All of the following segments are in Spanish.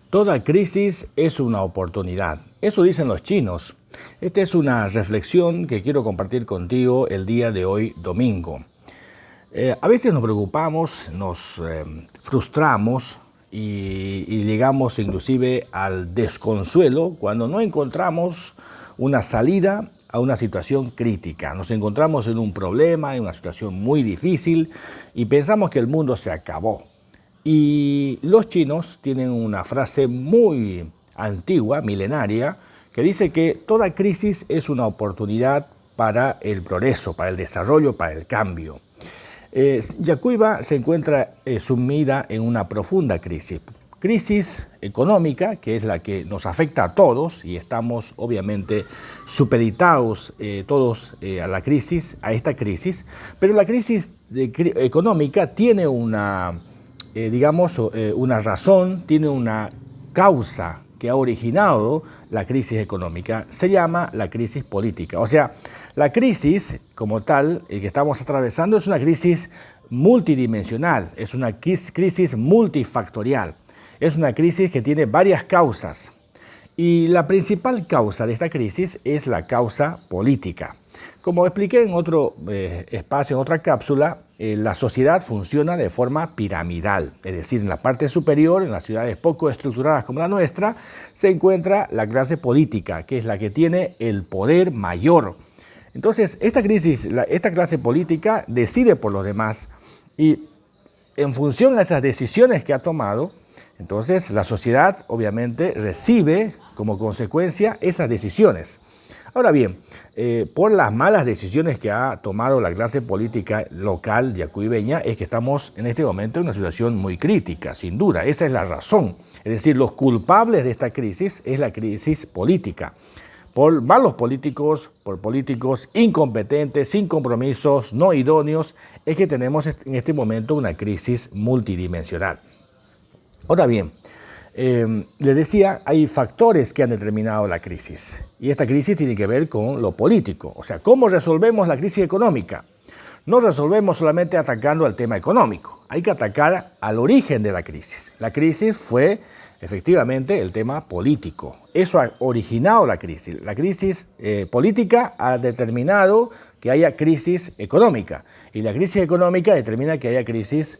Toda crisis es una oportunidad. Eso dicen los chinos. Esta es una reflexión que quiero compartir contigo el día de hoy, domingo. A veces nos preocupamos, nos frustramos y llegamos inclusive al desconsuelo cuando no encontramos una salida a una situación crítica. Nos encontramos en un problema, en una situación muy difícil y pensamos que el mundo se acabó. Y los chinos tienen una frase muy antigua, milenaria, que dice que toda crisis es una oportunidad para el progreso, para el desarrollo, para el cambio. Yacuiba se encuentra sumida en una profunda crisis económica, que es la que nos afecta a todos, y estamos obviamente supeditados todos a esta crisis, pero la crisis económica tiene una razón, tiene una causa que ha originado la crisis económica. Se llama la crisis política. O sea, la crisis como tal que estamos atravesando es una crisis multidimensional, es una crisis multifactorial, es una crisis que tiene varias causas. Y la principal causa de esta crisis es la causa política. Como expliqué en otro espacio, en otra cápsula, la sociedad funciona de forma piramidal, es decir, en la parte superior, en las ciudades poco estructuradas como la nuestra, se encuentra la clase política, que es la que tiene el poder mayor. Entonces, esta clase política decide por los demás y en función a esas decisiones que ha tomado, entonces la sociedad obviamente recibe como consecuencia esas decisiones. Ahora bien, por las malas decisiones que ha tomado la clase política local yacuibeña es que estamos en este momento en una situación muy crítica, sin duda. Esa es la razón. Es decir, los culpables de esta crisis es la crisis política. Por malos políticos, por políticos incompetentes, sin compromisos, no idóneos, es que tenemos en este momento una crisis multidimensional. Ahora bien, les decía, hay factores que han determinado la crisis y esta crisis tiene que ver con lo político. O sea, ¿cómo resolvemos la crisis económica? No resolvemos solamente atacando al tema económico, hay que atacar al origen de la crisis. La crisis fue efectivamente el tema político. Eso ha originado la crisis. La crisis política ha determinado que haya crisis económica y la crisis económica determina que haya crisis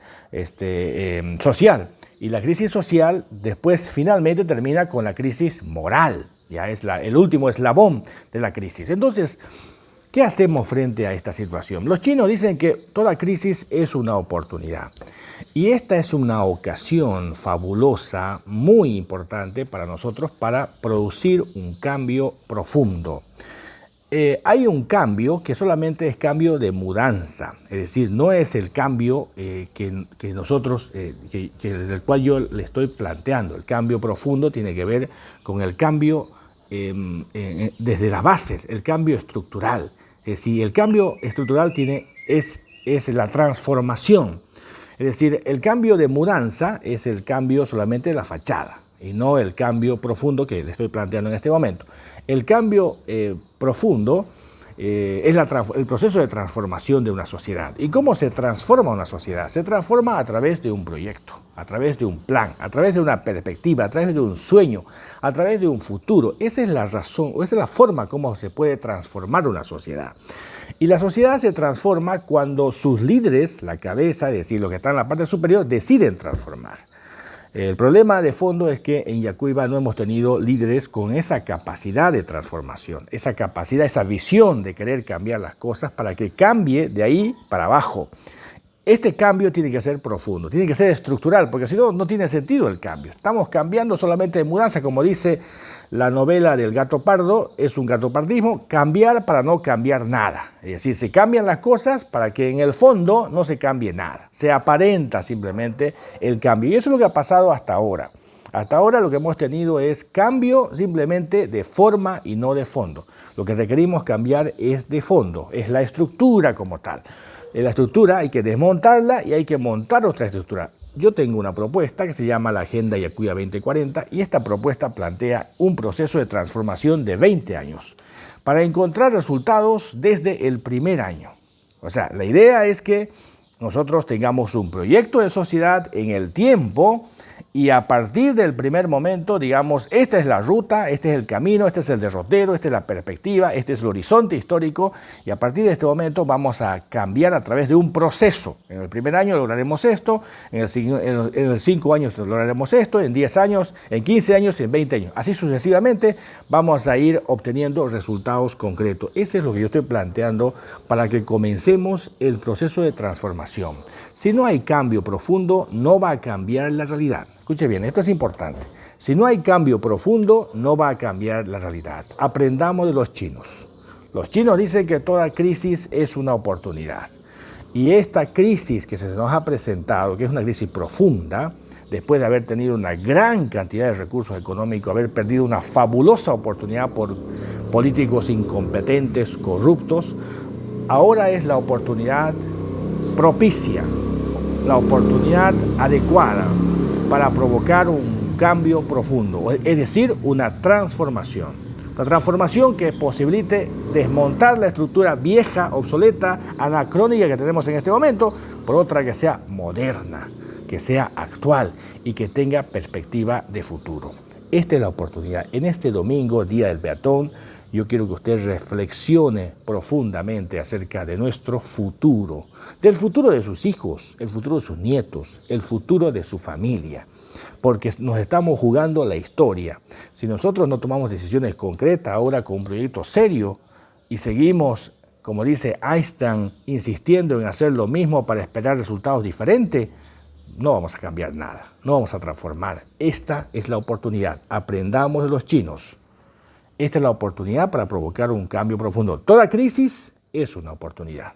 social. Y la crisis social después finalmente termina con la crisis moral, ya es el último eslabón de la crisis. Entonces, ¿qué hacemos frente a esta situación? Los chinos dicen que toda crisis es una oportunidad y esta es una ocasión fabulosa, muy importante para nosotros para producir un cambio profundo. Hay un cambio que solamente es cambio de mudanza, es decir, no es el cambio que nosotros, el cual yo le estoy planteando. El cambio profundo tiene que ver con el cambio desde la base, el cambio estructural. Es decir, el cambio estructural es la transformación. Es decir, el cambio de mudanza es el cambio solamente de la fachada y no el cambio profundo que le estoy planteando en este momento. El cambio profundo es el proceso de transformación de una sociedad. ¿Y cómo se transforma una sociedad? Se transforma a través de un proyecto, a través de un plan, a través de una perspectiva, a través de un sueño, a través de un futuro. Esa es la razón, o esa es la forma como se puede transformar una sociedad. Y la sociedad se transforma cuando sus líderes, la cabeza, es decir, los que están en la parte superior, deciden transformar. El problema de fondo es que en Yacuiba no hemos tenido líderes con esa capacidad de transformación, esa capacidad, esa visión de querer cambiar las cosas para que cambie de ahí para abajo. Este cambio tiene que ser profundo, tiene que ser estructural, porque si no, no tiene sentido el cambio. Estamos cambiando solamente de mudanza, como dice la novela del gato pardo, es un gatopardismo, cambiar para no cambiar nada. Es decir, se cambian las cosas para que en el fondo no se cambie nada. Se aparenta simplemente el cambio. Y eso es lo que ha pasado hasta ahora. Hasta ahora lo que hemos tenido es cambio simplemente de forma y no de fondo. Lo que requerimos cambiar es de fondo, es la estructura como tal. La estructura hay que desmontarla y hay que montar otra estructura. Yo tengo una propuesta que se llama la Agenda Yacuiba 2040 y esta propuesta plantea un proceso de transformación de 20 años para encontrar resultados desde el primer año. O sea, la idea es que nosotros tengamos un proyecto de sociedad en el tiempo y a partir del primer momento, digamos, esta es la ruta, este es el camino, este es el derrotero, esta es la perspectiva, este es el horizonte histórico, y a partir de este momento vamos a cambiar a través de un proceso. En el primer año lograremos esto, en el 5 años lograremos esto, en 10 años, en 15 años, en 20 años. Así sucesivamente vamos a ir obteniendo resultados concretos. Ese es lo que yo estoy planteando para que comencemos el proceso de transformación. Si no hay cambio profundo, no va a cambiar la realidad. Escuche bien, esto es importante. Si no hay cambio profundo, no va a cambiar la realidad. Aprendamos de los chinos. Los chinos dicen que toda crisis es una oportunidad. Y esta crisis que se nos ha presentado, que es una crisis profunda, después de haber tenido una gran cantidad de recursos económicos, haber perdido una fabulosa oportunidad por políticos incompetentes, corruptos, ahora es la oportunidad propicia, la oportunidad adecuada para provocar un cambio profundo, es decir, una transformación. La transformación que posibilite desmontar la estructura vieja, obsoleta, anacrónica que tenemos en este momento, por otra que sea moderna, que sea actual y que tenga perspectiva de futuro. Esta es la oportunidad. En este domingo, Día del Peatón, yo quiero que usted reflexione profundamente acerca de nuestro futuro, del futuro de sus hijos, el futuro de sus nietos, el futuro de su familia, porque nos estamos jugando la historia. Si nosotros no tomamos decisiones concretas ahora con un proyecto serio y seguimos, como dice Einstein, insistiendo en hacer lo mismo para esperar resultados diferentes, no vamos a cambiar nada, no vamos a transformar. Esta es la oportunidad. Aprendamos de los chinos. Esta es la oportunidad para provocar un cambio profundo. Toda crisis es una oportunidad.